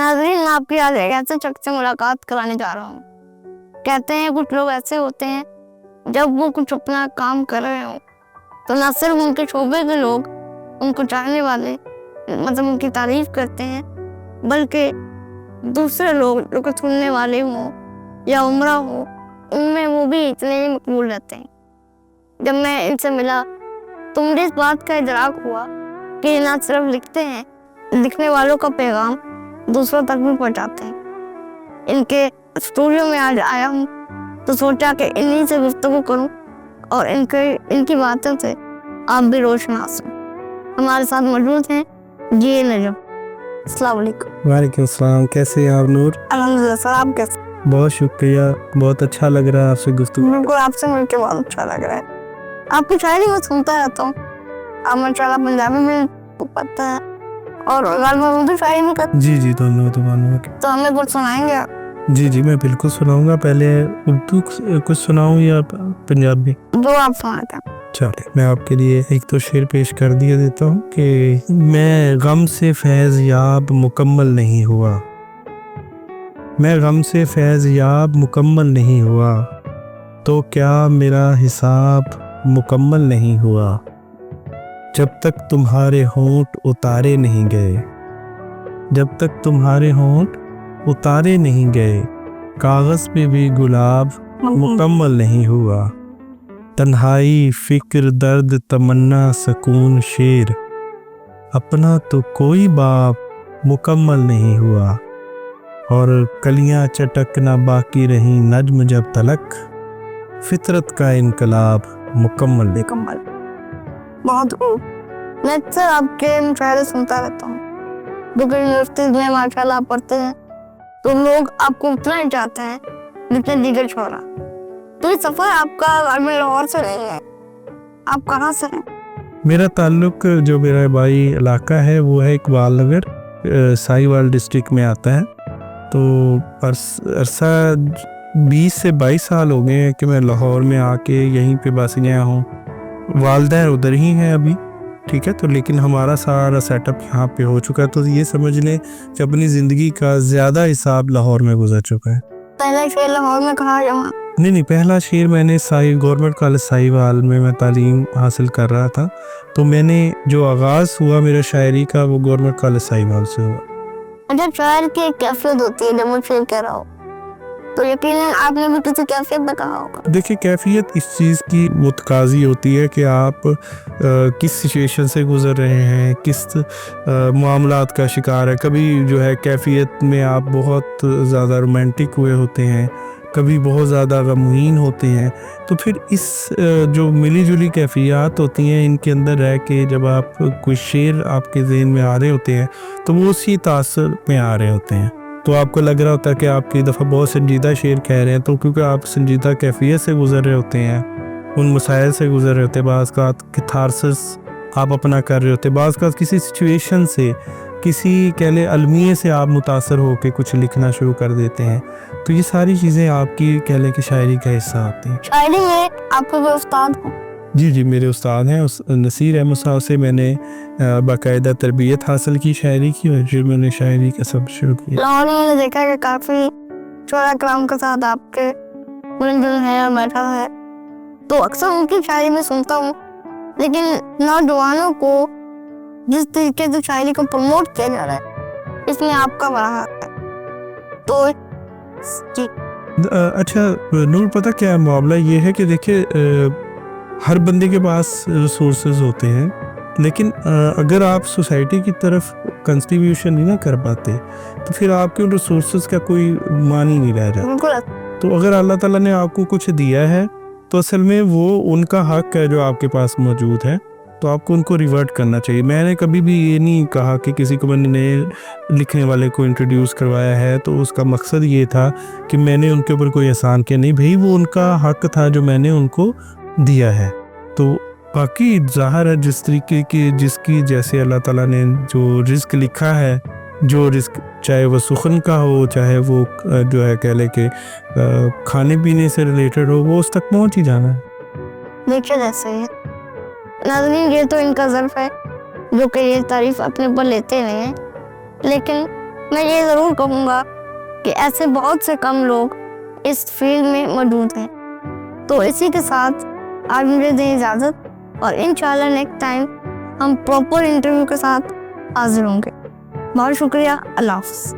नाज़रीन, मैं आपकी आज एक ऐसे शख्स से मुलाकात कराने जा रहा हूँ। कहते हैं कुछ लोग ऐसे होते हैं जब वो कुछ अपना काम कर रहे हो तो न सिर्फ उनके शोबे के लोग उनको चाहने वाले मतलब उनकी तारीफ करते हैं, बल्कि दूसरे लोग जो कि सुनने वाले हों या उम्रा हो, उनमें वो भी इतने ही मकबूल रहते हैं। जब मैं इनसे मिला तो मुझे इस बात का इदराक हुआ कि ये ना सिर्फ लिखते हैं, लिखने वालों का पैगाम दूसरों तक भी पहुंचाते हैं। इनके स्टूडियो में आज आया हूँ तो सोचा कि इन्हीं से गुफ्तगू करूँ और इनकी बातों से आप भी रोशन हासिल। हमारे साथ मौजूद हैं जी नजम। अस्सलाम वालेकुम। वालेकुम अस्सलाम। कैसे हैं आप नूर? अल्हम्दुलिल्लाह सर, आप कैसे? बहुत शुक्रिया, बहुत अच्छा लग रहा है आपसे गुफ्तगू। बिल्कुल, आपसे मिलकर बहुत अच्छा लग रहा है। आपकी शायरी मैं सुनता रहता हूँ, आप माशाल्लाह पंजाबी में पता है और उर्दू शायरी में करते। जी दोनों तो हमें कुछ सुनाएंगे आप? जी मैं बिल्कुल सुनाऊंगा। पहले उर्दू कुछ सुनाऊं या पंजाबी? जो आप सुनाते हैं। चले, मैं आपके लिए एक तो शेर पेश कर दिया देता हूँ कि मैं गम से फैज़ याब मुकम्मल नहीं हुआ, मैं गम से फैज़ याब मुकम्मल नहीं हुआ, तो क्या मेरा हिसाब मुकम्मल नहीं हुआ, जब तक तुम्हारे होंठ उतारे नहीं गए, जब तक तुम्हारे होंठ उतारे नहीं गए, कागज़ पे भी गुलाब मुकम्मल नहीं हुआ, तन्हाई फिक्र दर्द तमन्ना सकून शेर, अपना तो कोई बाप मुकम्मल नहीं हुआ, और कलियां चटकना बाकी रही नज्म जब तलक, फितरत का इनकलाब मुकम्मल मुकम्मल। बहुत खूब। मैं अक्सर आपके मुशायरे सुनता रहता हूँ, क्योंकि यूनिवर्सिटीज में माशाल्लाह पढ़ते हैं तो लोग आपको उतना ही चाहते हैं जितने दीगर छोरा। तो ये सफर आपका घर में लाहौर से नहीं है, आप कहाँ से हैं? मेरा ताल्लुक जो मेरा भाई इलाका है वो है इकबाल नगर, साहिवाल डिस्ट्रिक्ट में आता है। तो अरसा 20 से 22 साल हो गए हैं कि मैं लाहौर में आके यहीं पे बस गया हूँ। वालदैन उधर ही हैं अभी, ठीक है, तो लेकिन हमारा सारा सेटअप यहाँ पे हो चुका है। तो ये समझ लें कि अपनी ज़िंदगी का ज़्यादा हिसाब लाहौर में गुजर चुका है। पहला शेर लाहौर में कहाँ जमा? नहीं, पहला शेर मैंने गवर्नमेंट कॉलेज साहिवाल में मैं तालीम हासिल कर रहा था, तो मैंने जो आगाज़ हुआ मेरा शायरी का वो गवर्नमेंट कॉलेज साहिवाल से हुआ। अच्छा, शायर की एक कैफियत होती है जब वो शेर कह रहा हो, तो यकीनन आपने भी किसी कैफियत में कहा होगा। देखिए, कैफियत इस चीज़ की मुतकाज़ी होती है कि आप किस सिचुएशन से गुज़र रहे हैं, किस मामलात का शिकार है। कभी जो है कैफियत में आप बहुत ज़्यादा रोमांटिक हुए होते हैं, कभी बहुत ज़्यादा गमगीन होते हैं, तो फिर इस जो मिली जुली कैफियत होती हैं इनके अंदर रह के जब आप कोई शेर आपके ज़हन में आ रहे होते हैं तो वो उसी तासर में आ रहे होते हैं। तो आपको लग रहा होता है कि आप कई दफ़ा बहुत संजीदा शेर कह रहे हैं, तो क्योंकि आप संजीदा कैफियत से गुजर रहे होते हैं, उन मसाइल से गुजर रहे होते हैं, बाज़ का कैथारसिस आप अपना कर रहे होते हैं, बाज़ का किसी सिचुएशन से, किसी कह ले अलमिये से आप मुतासर होकर कुछ लिखना शुरू कर देते हैं। तो ये सारी चीज़ें आपकी कह ले कि शायरी का हिस्सा आती हैं। शायरी में आपके कोई उस्ताद हो? जी मेरे उस्ताद हैं, नसीर अहमद साहब से मैंने बाकायदा तरबियत हासिल की शायरी की और फिर मैंने शायरी का सब शुरू किया। लाहौर में मैंने देखा कि काफ़ी शोरा कराम के साथ आपके मिलजुल है और बैठा है, तो अक्सर उनकी शायरी में सुनता हूँ, लेकिन नौजवानों को जिस तरीके से शायरी को प्रमोट किया जा रहा है इसमें आपका बड़ा हाथ है। तो जी अच्छा नूर, पता क्या मामला ये है कि देखिए हर बंदे के पास रिसोर्सेज होते हैं, लेकिन अगर आप सोसाइटी की तरफ कंट्रीब्यूशन नहीं ना कर पाते तो फिर आपके उन रिसोर्सेज का कोई मान ही नहीं रह जाता। तो अगर अल्लाह ताला ने आपको कुछ दिया है तो असल में वो उनका हक है जो आपके पास मौजूद है, तो आपको उनको रिवर्ट करना चाहिए। मैंने कभी भी ये नहीं कहा कि किसी को मैंने नए लिखने वाले को इंट्रोड्यूस करवाया है तो उसका मकसद ये था कि मैंने उनके ऊपर कोई एहसान किया, नहीं भाई, वो उनका हक था जो मैंने उनको दिया है। तो बाकी ज़ाहिर है जिस तरीके की जिसकी जैसे अल्लाह ताला ने जो रिस्क लिखा है, जो रिस्क चाहे वो सुखन का हो, चाहे वो जो है कह ले कि खाने पीने से रिलेटेड हो, वो उस तक पहुँच ही जाना है। देखिए जैसे नाज़रीन, ये तो इनका ज़र्फ है जो कि ये तारीफ अपने ऊपर लेते हुए हैं, लेकिन میں یہ ضرور کہوں گا کہ ایسے بہت سے کم لوگ اس فیلڈ میں موجود ہیں. تو اسی کے ساتھ آج مجھے دیں اجازت, اور انشاءاللہ نیکسٹ ٹائم ہم پراپر انٹرویو کے ساتھ حاضر ہوں گے. بہت شکریہ. اللہ حافظ.